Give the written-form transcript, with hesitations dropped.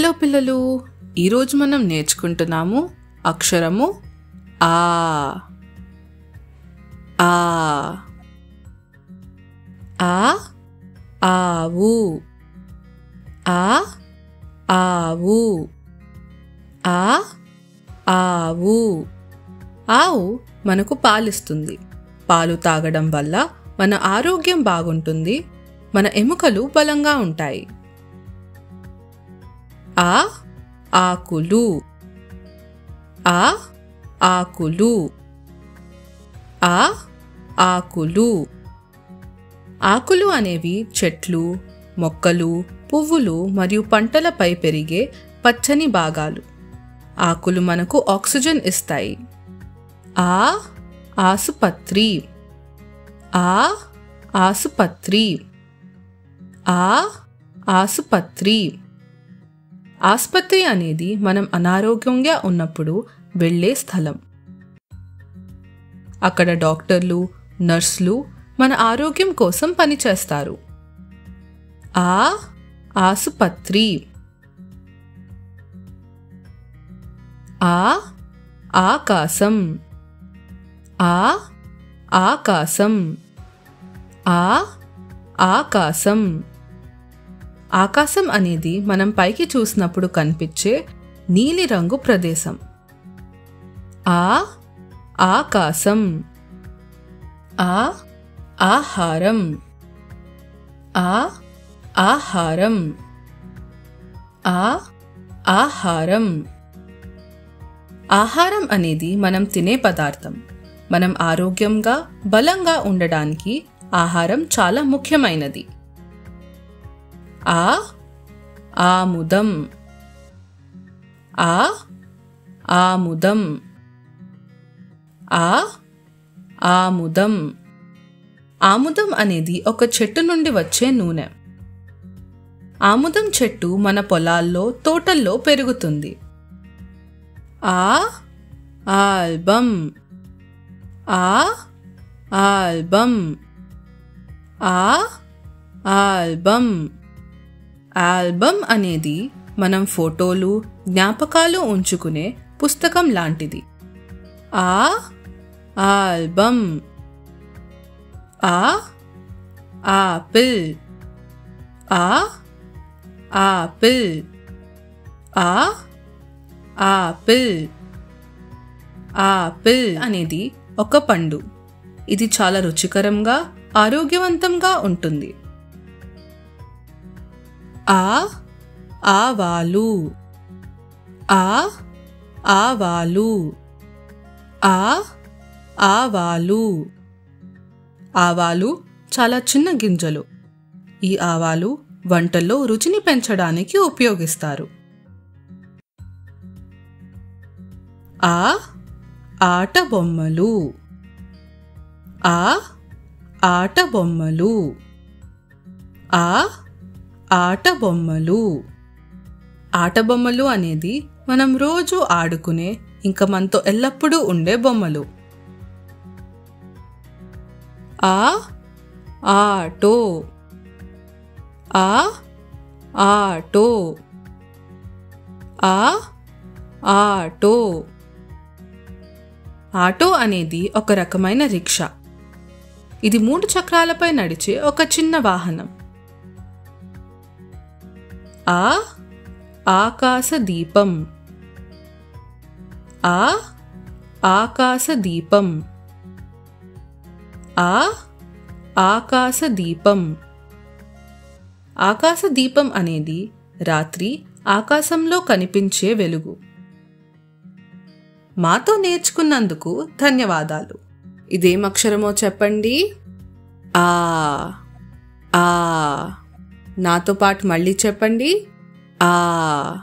Hello పిల్లలు, ఈరోజు మనం నేర్చుకుంటున్నాము అక్షరము ఆ. ఆ ఆ ఆవు. ఆ ఆవు. ఆ ఆవు. ఆవు మనకు పాలిస్తుంది. పాలు తాగడం వల్ల మన ఆరోగ్యం బాగుంటుంది, మన ఎముకలు బలంగా ఉంటాయి. ఆ ఆకులు. ఆ ఆకులు. ఆ ఆకులు. ఆకులు అనేవి చెట్లు, మొక్కలు, పువ్వులు మరియు పంటలపై పెరిగే పచ్చని భాగాలు. ఆకులు మనకు ఆక్సిజన్ ఇస్తాయి. ఆ ఆసుపత్రి. ఆ ఆసుపత్రి. ఆ ఆసుపత్రి. ఆసుపత్రి అనేది మనం అనారోగ్యంగా ఉన్నప్పుడు వెళ్ళే స్థలం. అక్కడ డాక్టర్లు, నర్సులు మన ఆరోగ్యం కోసం పనిచేస్తారు. ఆ ఆసుపత్రి. ఆ ఆకాశం. ఆ ఆకాశం. ఆ ఆకాశం. ఆకాశం అనేది మనం పైకి చూసినప్పుడు కనిపించే నీలిరంగు ప్రదేశం. ఆ ఆకాశం. ఆ ఆహారం. ఆ ఆహారం. ఆ ఆహారం. ఆహారం అనేది మనం తినే పదార్థం. మనం ఆరోగ్యంగా, బలంగా ఉండడానికి ఆహారం చాలా ముఖ్యమైనది. ఆ ఆముదం. ఆ ఆముదం. ఆ ఆముదం. ఆముదం అనేది ఒక చెట్టు నుండి వచ్చే నూనె. ఆముదం చెట్టు మన పొలాల్లో, తోటల్లో పెరుగుతుంది. ఆ ఆల్బం. ఆ ఆల్బం. ఆ ఆల్బం. ఆల్బం అనేది మనం ఫోటోలు, జ్ఞాపకాలు ఉంచుకునే పుస్తకం లాంటిది. ఆ ఆల్బం. ఆ ఆపిల్. ఆ ఆపిల్. ఆ ఆపిల్. ఆపిల్ అనేది ఒక పండు. ఇది చాలా రుచికరంగా, ఆరోగ్యవంతంగా ఉంటుంది. ఆ ఆవాలు. ఆ ఆవాలు. ఆ ఆవాలు. ఆవాలు చాలా చిన్న గింజలు. ఈ ఆవాలు వంటల్లో రుచిని పెంచడానికి ఉపయోగిస్తారు. ఆ ఆట బొమ్మలు. ఆ ఆట బొమ్మలు. ఆ ఆట బొమ్మలు. ఆట బొమ్మలు అనేది మనం రోజు ఆడుకునే, ఇంకా మనతో ఎల్లప్పుడూ ఉండే బొమ్మలు. ఆ ఆటో. ఆ ఆటో. ఆ ఆటో. ఆటో అనేది ఒక రకమైన రిక్షా. ఇది 3 చక్రాలపై నడిచే ఒక చిన్న వాహనం. ఆ ఆకాశ దీపం. ఆ ఆకాశ దీపం. ఆ ఆకాశ దీపం. ఆకాశ దీపం అనేది రాత్రి ఆకాశంలో కనిపించే వెలుగు. మాతో నేర్చుకున్నందుకు ధన్యవాదాలు. ఇదేం అక్షరమో చెప్పండి. ఆ. ఆ. నాతో పాటు మళ్ళీ చెప్పండి. ఆ.